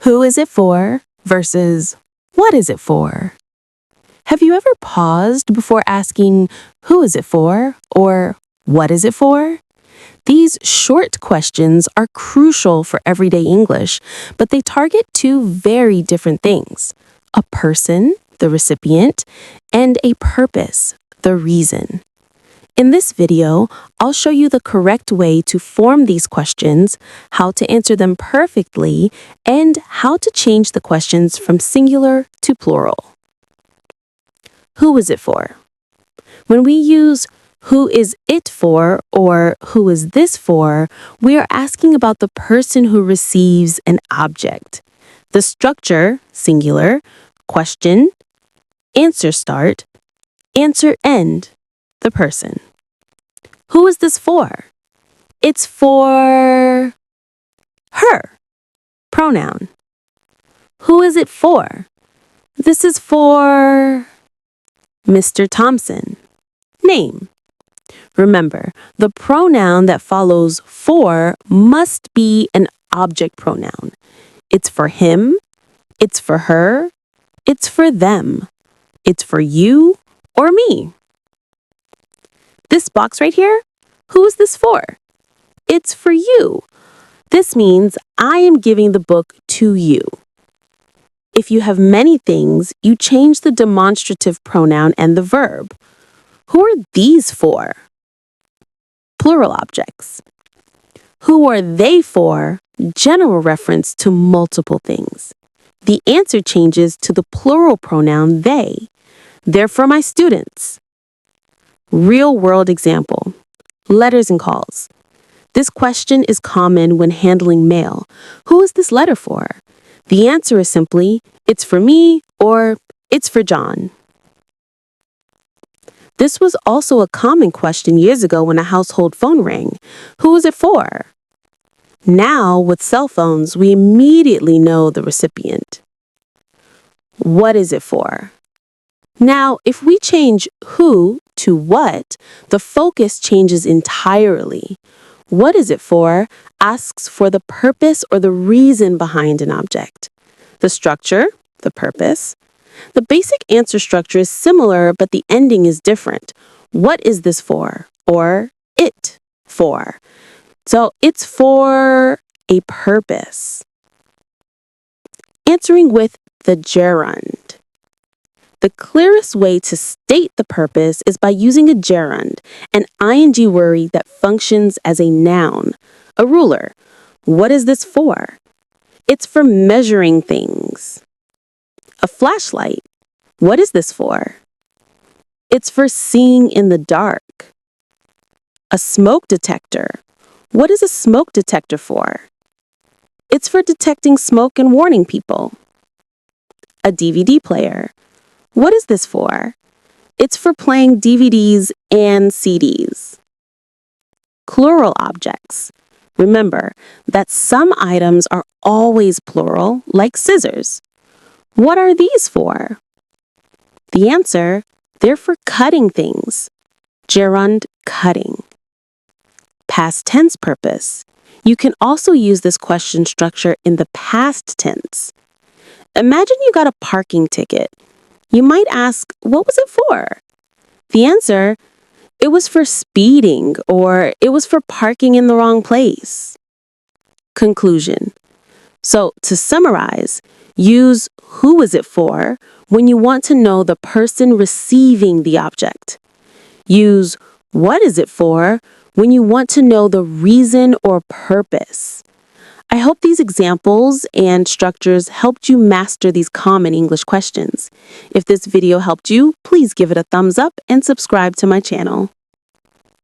Who is it for versus what is it for? Have you ever paused before asking who is it for or what is it for? These short questions are crucial for everyday English, but they target two very different things: a person, the recipient, and a purpose, the reason. In this video, I'll show you the correct way to form these questions, how to answer them perfectly, and how to change the questions from singular to plural. Who is it for? When we use who is it for or who is this for, we are asking about the person who receives an object. The structure, singular, question, answer start, answer end, the person. Who is this for? It's for her, pronoun. Who is it for? This is for Mr. Thompson, name. Remember, the pronoun that follows for must be an object pronoun. It's for him, it's for her, it's for them, it's for you or me. This box right here, who is this for? It's for you. This means I am giving the book to you. If you have many things, you change the demonstrative pronoun and the verb. Who are these for? Plural objects. Who are they for? General reference to multiple things. The answer changes to the plural pronoun they. They're for my students. Real-world example. Letters and calls. This question is common when handling mail. Who is this letter for? The answer is simply, it's for me or it's for John. This was also a common question years ago when a household phone rang. Who is it for? Now, with cell phones, we immediately know the recipient. What is it for? Now, if we change who to what, the focus changes entirely. What is it for asks for the purpose or the reason behind an object. The structure, the purpose. The basic answer structure is similar, but the ending is different. What is this for? Or it for? So it's for a purpose. Answering with the gerund. The clearest way to state the purpose is by using a gerund, an ing word that functions as a noun, a ruler. What is this for? It's for measuring things. A flashlight. What is this for? It's for seeing in the dark. A smoke detector. What is a smoke detector for? It's for detecting smoke and warning people. A DVD player. What is this for? It's for playing DVDs and CDs. Plural objects. Remember that some items are always plural, like scissors. What are these for? The answer, they're for cutting things. Gerund, cutting. Past tense purpose. You can also use this question structure in the past tense. Imagine you got a parking ticket. You might ask, what was it for? The answer, it was for speeding or it was for parking in the wrong place. Conclusion. So to summarize, use who is it for when you want to know the person receiving the object. Use what is it for when you want to know the reason or purpose. I hope these examples and structures helped you master these common English questions. If this video helped you, please give it a thumbs up and subscribe to my channel.